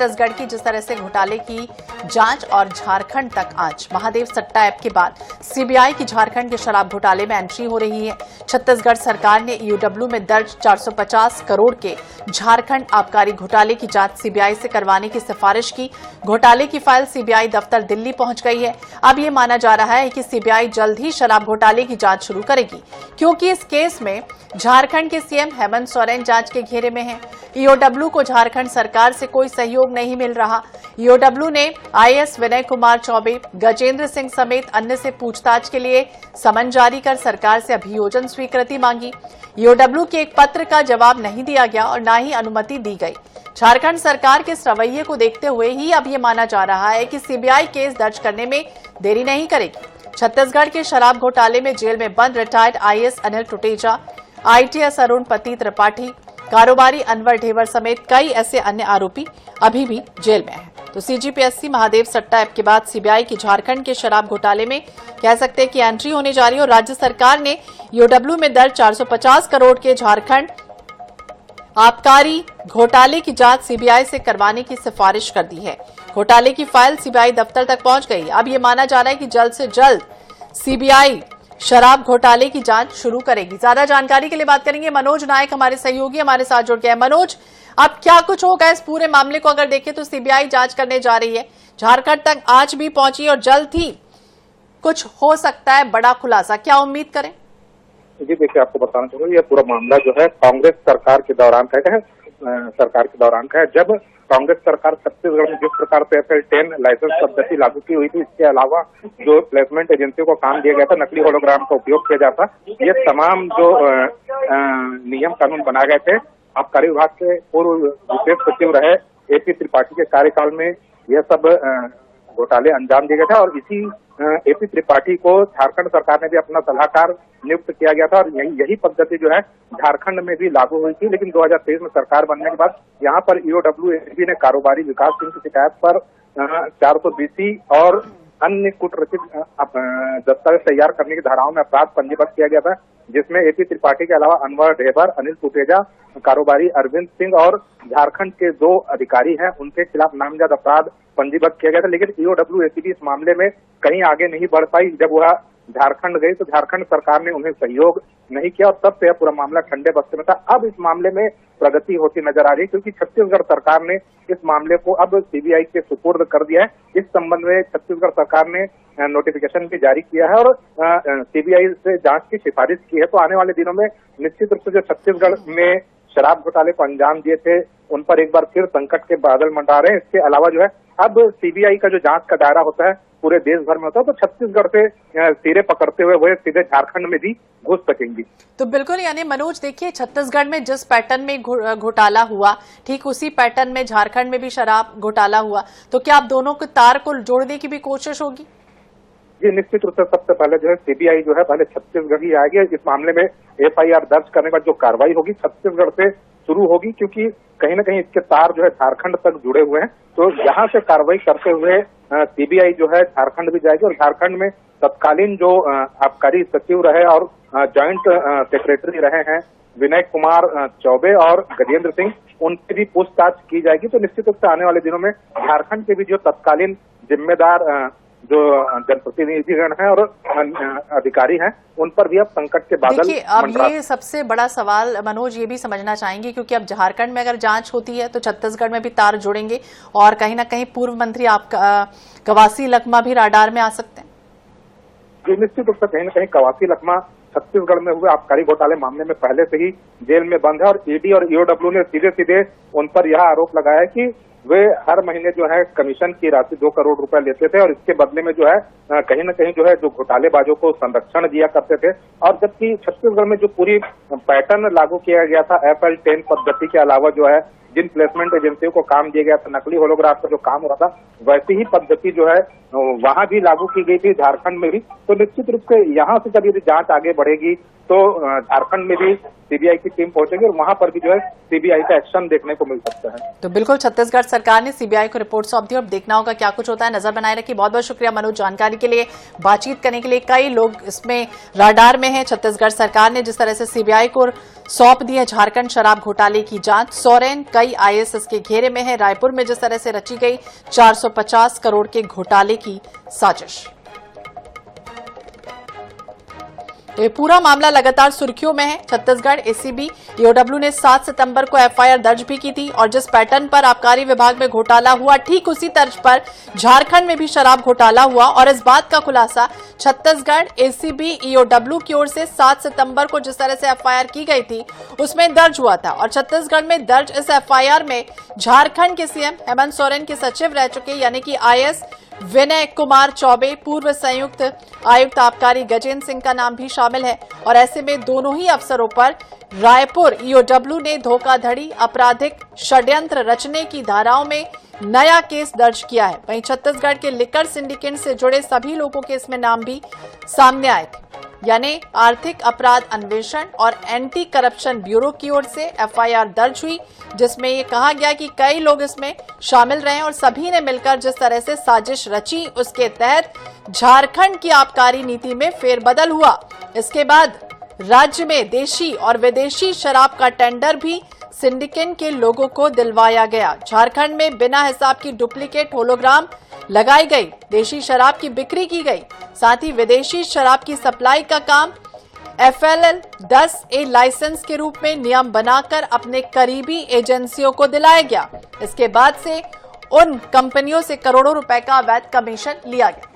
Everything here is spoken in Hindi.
छत्तीसगढ़ की जिस तरह से घोटाले की जांच और झारखंड तक आज महादेव सट्टा ऐप के बाद सीबीआई की झारखंड के शराब घोटाले में एंट्री हो रही है। छत्तीसगढ़ सरकार ने ईओडब्ल्यू में दर्ज 450 करोड़ के झारखंड आबकारी घोटाले की जांच सीबीआई से करवाने की सिफारिश की। घोटाले की फाइल सीबीआई दफ्तर दिल्ली पहुंच गई है। अब ये माना जा रहा है कि सीबीआई जल्द ही शराब घोटाले की जांच शुरू करेगी, क्योंकि इस केस में झारखंड के सीएम हेमंत सोरेन जांच के घेरे में हैं। ईओडब्ल्यू को झारखंड सरकार से कोई सहयोग नहीं मिल रहा। ईओडब्ल्यू ने आईएएस विनय कुमार चौबे, गजेंद्र सिंह समेत अन्य से पूछताछ के लिए समन जारी कर सरकार से अभियोजन स्वीकृति मांगी। ईओडब्ल्यू के एक पत्र का जवाब नहीं दिया गया और न ही अनुमति दी गई। झारखंड सरकार के इस रवैये को देखते हुए ही अब ये माना जा रहा है कि सीबीआई केस दर्ज करने में देरी नहीं करेगी। छत्तीसगढ़ के शराब घोटाले में जेल में बंद retired IAS Anil Tuteja, ITS Arun पति त्रिपाठी, कारोबारी अनवर ढेबर समेत कई ऐसे अन्य आरोपी अभी भी जेल में हैं। तो सीजीपीएससी महादेव सट्टा ऐप के बाद सीबीआई की झारखंड के शराब घोटाले में कह सकते हैं कि एंट्री होने जा रही है और राज्य सरकार ने ईओडब्ल्यू में दर्ज 450 करोड़ के झारखंड आबकारी घोटाले की जांच सीबीआई से करवाने की सिफारिश कर दी है। घोटाले की फाइल सीबीआई दफ्तर तक पहुंच गई। अब ये माना जा रहा है कि जल्द से जल्द सीबीआई शराब घोटाले की जांच शुरू करेगी। ज्यादा जानकारी के लिए बात करेंगे मनोज नायक, हमारे सहयोगी हमारे साथ जुड़ गए हैं। मनोज, अब क्या कुछ होगा इस पूरे मामले को? अगर देखें तो सीबीआई जांच करने जा रही है, झारखंड तक आज भी पहुंची और जल्द ही कुछ हो सकता है बड़ा खुलासा, क्या उम्मीद करें? जी देखिए, आपको बताना चाहूंगा, ये पूरा मामला जो है कांग्रेस सरकार के दौरान का है। जब कांग्रेस सरकार छत्तीसगढ़ में जिस प्रकार से FL10 लाइसेंस पद्धति लागू की हुई थी, इसके अलावा जो प्लेसमेंट एजेंसियों को काम दिया गया था, नकली होलोग्राम का उपयोग किया जाता, ये तमाम जो नियम कानून बनाए गए थे, आबकारी विभाग के पूर्व विशेष सचिव रहे AP त्रिपाठी के कार्यकाल में यह सब घोटाले अंजाम दिए गए थे। और इसी AP त्रिपाठी को झारखंड सरकार ने भी अपना सलाहकार नियुक्त किया गया था और यही पद्धति जो है झारखंड में भी लागू हुई थी। लेकिन 2023 में सरकार बनने के बाद यहाँ पर ईओडब्ल्यू एसीबी ने कारोबारी विकास सिंह की शिकायत पर 420 और अन्य कूटरचित दस्तावेज तैयार करने की धाराओं में अपराध पंजीबद्ध किया गया था, जिसमें AP त्रिपाठी के अलावा अनवर ढेबर, अनिल टुटेजा, कारोबारी अरविंद सिंह और झारखंड के 2 अधिकारी हैं, उनके खिलाफ नामजद अपराध पंजीबद्ध किया गया था। लेकिन ईओडब्ल्यू एसीबी इस मामले में कहीं आगे नहीं बढ़ पाई। जब वह झारखंड गई तो झारखंड सरकार ने उन्हें सहयोग नहीं किया और तब से यह पूरा मामला ठंडे बस्ते में था। अब इस मामले में प्रगति होती नजर आ रही है, क्योंकि छत्तीसगढ़ सरकार ने इस मामले को अब सीबीआई के सुपुर्द कर दिया है। इस संबंध में छत्तीसगढ़ सरकार ने नोटिफिकेशन भी जारी किया है और सीबीआई से जांच की सिफारिश की है। तो आने वाले दिनों में निश्चित रूप से जो छत्तीसगढ़ में शराब घोटाले को अंजाम दिए थे, उन पर एक बार फिर संकट के बादल मंडरा रहे हैं। इसके अलावा जो है अब सीबीआई का जो जांच का दायरा होता है पूरे देश भर में होता है, तो छत्तीसगढ़ से सिरे पकड़ते हुए वो सीधे झारखंड में भी घुस सकेंगी। तो बिल्कुल, यानी मनोज देखिए, छत्तीसगढ़ में जिस पैटर्न में घोटाला हुआ, ठीक उसी पैटर्न में झारखंड में भी शराब घोटाला हुआ, तो क्या आप दोनों के तार को जोड़ने की भी कोशिश होगी? जी निश्चित रूप से सबसे पहले जो है सीबीआई जो है पहले छत्तीसगढ़ ही आएगी। इस मामले में FIR दर्ज करने का जो कार्रवाई होगी छत्तीसगढ़ से शुरू होगी, क्योंकि कहीं ना कहीं इसके तार जो है झारखंड तक जुड़े हुए हैं। तो यहाँ से कार्रवाई करते हुए सीबीआई जो है झारखंड भी जाएगी और झारखंड में तत्कालीन जो आबकारी सचिव रहे और जॉइंट सेक्रेटरी रहे हैं विनय कुमार चौबे और गजेंद्र सिंह, उनसे भी पूछताछ की जाएगी। तो निश्चित रूप से आने वाले दिनों में झारखंड के भी जो तत्कालीन जिम्मेदार जो जनप्रतिनिधिगण हैं और अधिकारी हैं, उन पर भी अब संकट के बादल। देखिए, अब ये सबसे बड़ा सवाल मनोज ये भी समझना चाहेंगे, क्योंकि अब झारखंड में अगर जांच होती है तो छत्तीसगढ़ में भी तार जुड़ेंगे और कहीं ना कहीं पूर्व मंत्री कवासी लखमा भी राडार में आ सकते हैं। जी निश्चित रूप से कहीं ना कहीं कवासी लखमा छत्तीसगढ़ में हुए आबकारी घोटाले मामले में पहले से ही जेल में बंद है और ईडी और ईओडब्ल्यू ने सीधे सीधे उन पर यह आरोप लगाया है कि वे हर महीने जो है कमीशन की राशि 2 करोड़ रुपए लेते थे और इसके बदले में जो है कहीं ना कहीं जो है जो घोटालेबाजों को संरक्षण दिया करते थे। और जबकि छत्तीसगढ़ में जो पूरी पैटर्न लागू किया गया था FL10 पद्धति के अलावा जो है जिन प्लेसमेंट एजेंसियों को काम दिया गया था, नकली होलोग्राफ का जो काम हो रहा था, वैसी ही पद्धति जो है वहां भी लागू की गई थी झारखंड में भी। तो निश्चित रूप से यहाँ से जब यदि जांच आगे बढ़ेगी तो झारखंड में भी सीबीआई की टीम पहुंचेगी और वहां पर भी जो है सीबीआई का एक्शन देखने को मिल सकता है। तो बिल्कुल छत्तीसगढ़ सरकार ने सीबीआई को रिपोर्ट सौंप दी और देखना होगा क्या कुछ होता है। नजर बनाए रखी। बहुत बहुत शुक्रिया मनोज, जानकारी के लिए, बातचीत करने के लिए। कई लोग इसमें राडार में हैं। छत्तीसगढ़ सरकार ने जिस तरह से सीबीआई को सौंप दी है झारखंड शराब घोटाले की जांच, सोरेन कई आईएएस के घेरे में है। रायपुर में जिस तरह से रची गई 450 करोड़ के घोटाले की साजिश, तो ये पूरा मामला लगातार सुर्खियों में है। छत्तीसगढ़ एसीबी ईओडब्ल्यू ने 7 सितंबर को एफआईआर दर्ज भी की थी और जिस पैटर्न पर आबकारी विभाग में घोटाला हुआ, ठीक उसी तर्ज पर झारखंड में भी शराब घोटाला हुआ और इस बात का खुलासा छत्तीसगढ़ एसीबी ईओडब्ल्यू की ओर से 7 सितंबर को जिस तरह से एफआईआर की गई थी उसमें दर्ज हुआ था। और छत्तीसगढ़ में दर्ज इस एफआईआर में झारखंड के सीएम हेमंत सोरेन के सचिव रह चुके यानी कि आईएएस विनय कुमार चौबे, पूर्व संयुक्त आयुक्त आबकारी गजेंद्र सिंह का नाम भी शामिल है। और ऐसे में दोनों ही अफसरों पर रायपुर ईओडब्ल्यू ने धोखाधड़ी, आपराधिक षड्यंत्र रचने की धाराओं में नया केस दर्ज किया है। वहीं छत्तीसगढ़ के लिकर सिंडिकेट से जुड़े सभी लोगों के इसमें नाम भी सामने आए थे। यानी आर्थिक अपराध अन्वेषण और एंटी करप्शन ब्यूरो की ओर से एफआईआर दर्ज हुई, जिसमें ये कहा गया कि कई लोग इसमें शामिल रहे और सभी ने मिलकर जिस तरह से साजिश रची, उसके तहत झारखंड की आबकारी नीति में फेरबदल हुआ। इसके बाद राज्य में देशी और विदेशी शराब का टेंडर भी सिंडिकेट के लोगों को दिलवाया गया। झारखंड में बिना हिसाब की डुप्लीकेट होलोग्राम लगाई गई, देशी शराब की बिक्री की गई, साथ ही विदेशी शराब की सप्लाई का काम FLL 10A लाइसेंस के रूप में नियम बनाकर अपने करीबी एजेंसियों को दिलाया गया। इसके बाद से उन कंपनियों से करोड़ों रुपए का अवैध कमीशन लिया गया।